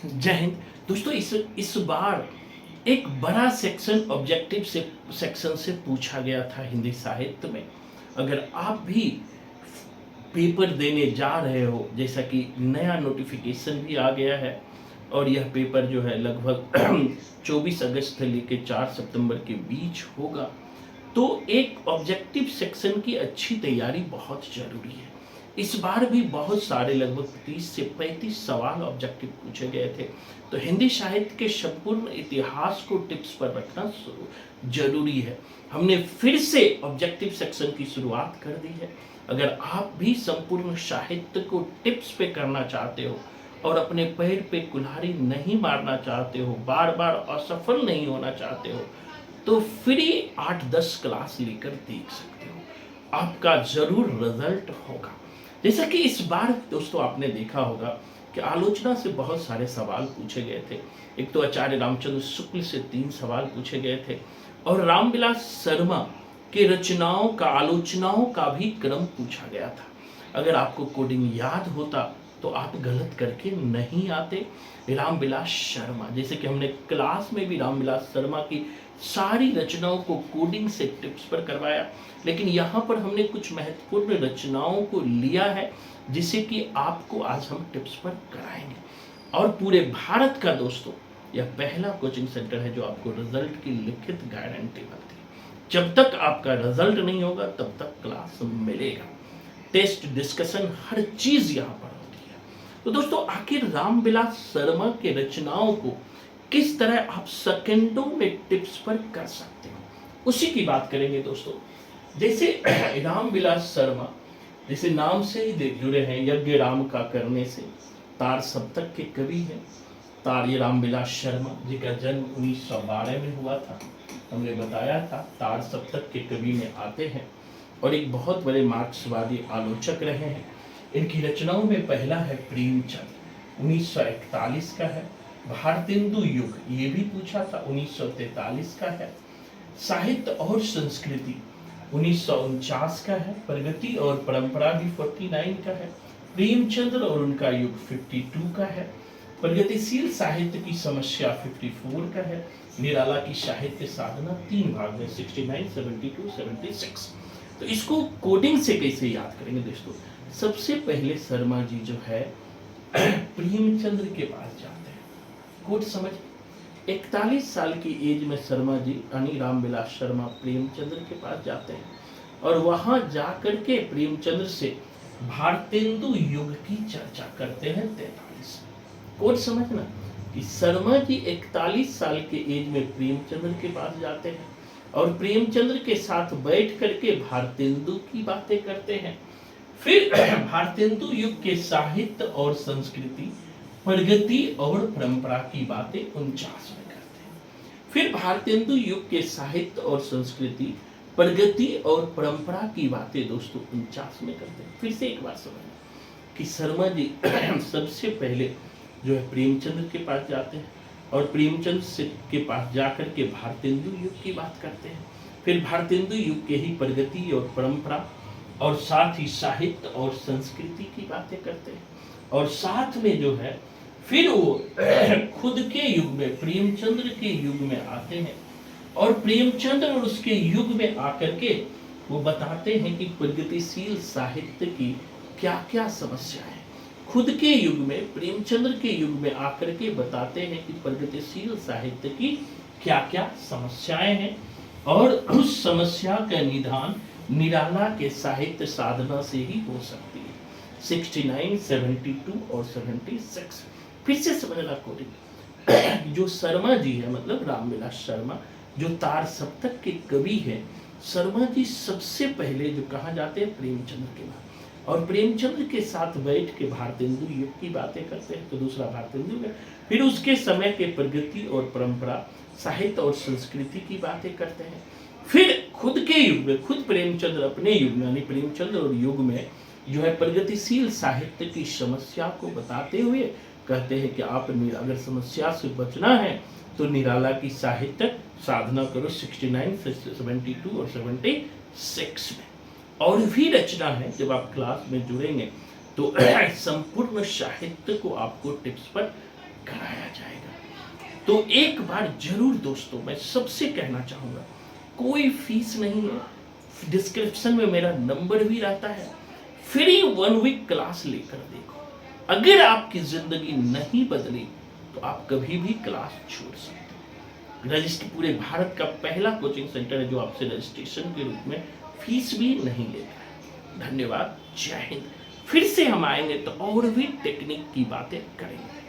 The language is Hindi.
जय हिंद। दोस्तों, इस बार एक बड़ा सेक्शन ऑब्जेक्टिव से सेक्शन से पूछा गया था हिंदी साहित्य में। अगर आप भी पेपर देने जा रहे हो, जैसा कि नया नोटिफिकेशन भी आ गया है और यह पेपर जो है लगभग 24 अगस्त से लेकर 4 सितंबर के बीच होगा, तो एक ऑब्जेक्टिव सेक्शन की अच्छी तैयारी बहुत जरूरी है। इस बार भी बहुत सारे लगभग 30 से 35 सवाल ऑब्जेक्टिव पूछे गए थे। तो हिंदी साहित्य के संपूर्ण इतिहास को टिप्स पर रखना जरूरी है। हमने फिर से ऑब्जेक्टिव सेक्शन की शुरुआत कर दी है। अगर आप भी संपूर्ण साहित्य को टिप्स पे करना चाहते हो और अपने पैर पे कुल्हाड़ी नहीं मारना चाहते हो, बार बार असफल नहीं होना चाहते हो, तो फ्री 8-10 क्लास लेकर देख सकते हो। आपका जरूर रिजल्ट होगा। जैसा कि इस बार दोस्तों आपने देखा होगा कि आलोचना से बहुत सारे सवाल पूछे गए थे। एक तो आचार्य रामचंद्र शुक्ल से 3 सवाल पूछे गए थे और रामविलास शर्मा के रचनाओं का आलोचनाओं का भी क्रम पूछा गया था। अगर आपको कोडिंग याद होता तो आप गलत करके नहीं आते। रामविलास शर्मा, जैसे कि हमने क्लास में भी रामविलास शर्मा की सारी रचनाओं को कोडिंग से टिप्स पर करवाया, लेकिन यहाँ पर हमने कुछ महत्वपूर्ण रचनाओं को लिया है जिसे कि आपको आज हम टिप्स पर कराएंगे। और पूरे भारत का दोस्तों यह पहला कोचिंग सेंटर है जो आपको रिजल्ट की लिखित गारंटी देती है। जब तक आपका रिजल्ट नहीं होगा तब तक क्लास मिलेगा। टेस्ट, डिस्कशन, हर चीज यहाँ पर होती है। तो दोस्तों, आखिर रामविलास शर्मा के रचनाओं को किस तरह आप सेकंडों में टिप्स पर कर सकते हो, उसी की बात करेंगे दोस्तों। जैसे रामविलास शर्मा, जैसे नाम से ही जुड़े हैं, यज्ञ राम का करने से, तार सप्तक के कवि हैं। तार ये रामविलास शर्मा जी का जन्म 1912 में हुआ था, हमने बताया था। तार सप्तक के कवि में आते हैं और एक बहुत बड़े मार्क्सवादी आलोचक रहे हैं। इनकी रचनाओं में पहला है प्रेमचंद, 1941 का है। भारतेंदु युग, ये भी पूछा था, 1943 का है। साहित्य और संस्कृति 1949 का है। प्रगति और परंपरा भी 49 का है। प्रेमचंद्र और उनका युग 52 का है। प्रगतिशील साहित्य की समस्या 54 का है। निराला की साहित्य साधना 3 भाग में 69, 72, 76। तो इसको कोडिंग से कैसे याद करेंगे दोस्तों? सबसे पहले शर्मा जी जो है प्रेमचंद्र के पास जाते हैं। कोड समझ, 41 साल की एज में शर्मा जी यानी रामविलास शर्मा प्रेमचंद्र के पास जाते हैं और वहां जाकर के प्रेमचंद्र से भारतेंदु युग की चर्चा करते हैं 43। कोड समझना कि शर्मा जी 41 साल के एज में प्रेमचंद्र के पास जाते हैं और प्रेमचंद्र के साथ बैठ करके भारतेंदु की बातें करते हैं। फिर भारतेंदु युग के साहित्य और संस्कृति, प्रगति और परंपरा की बातें 49 में करते हैं। फिर भारतेंदु युग के साहित्य और संस्कृति, प्रगति और परंपरा की बातें दोस्तों 49 में करते हैं। फिर से एक बार समझना कि शर्मा जी सबसे पहले जो है प्रेमचंद्र के पास जाते हैं और प्रेमचंद्र के पास जाकर के भारतेंदु युग की बात करते हैं। फिर भारतेंदु युग के ही प्रगति और परंपरा और साथ ही साहित्य और संस्कृति की बातें करते हैं। और साथ में जो है फिर वो खुद के युग में, प्रेमचंद्र के युग में आते हैं और प्रेमचंद्र और उसके युग में आकर के वो बताते हैं कि प्रगतिशील साहित्य की क्या क्या समस्या है। खुद के युग में, प्रेमचंद्र के युग में आकर के बताते हैं कि प्रगतिशील साहित्य की क्या क्या समस्याएं हैं और उस समस्या का निदान निराला के साहित्य साधना से ही हो सकती है। 69, 72 और 76। फिर से समझना कोडिंग। जो शर्मा जी है, मतलब रामविलास शर्मा, जो तार सप्तक के कवि हैं, शर्मा जी सबसे पहले जो कहा जाते हैं प्रेमचंद्र के बाद, और प्रेमचंद्र के साथ बैठ के भारतेंदु युग की बातें करते हैं। तो दूसरा भारतेंदु है। फिर उसके समय के प्रगति और परंपरा, साहित्य और संस्कृति की बातें करते हैं। फिर खुद के युग में, खुद प्रेमचंद्र अपने युग में यानी प्रेमचंद्र और युग में जो है प्रगतिशील साहित्य की समस्या को बताते हुए कहते हैं कि आप अगर समस्या से बचना है तो निराला की साहित्य साधना करो 69, 72 और 76 में। और भी रचना है, जब आप क्लास में जुड़ेंगे तो संपूर्ण साहित्य को आपको टिप्स पर कराया जाएगा। तो एक बार जरूर दोस्तों मैं सबसे कहना चाहूँगा, कोई फीस नहीं है, डिस्क्रिप्शन में मेरा नंबर भी रहता है, फ्री 1 वीक क्लास लेकर देखो। अगर आपकी जिंदगी नहीं बदली तो आप कभी भी क्लास छोड़ सकते हो। रजिस्टर पूरे भारत का पहला कोचिंग सेंटर है जो आपसे रजिस्ट्रेशन के रूप में फीस भी नहीं लेता है। धन्यवाद, जय हिंद। फिर से हम आएंगे तो और भी टेक्निक की बातें करेंगे।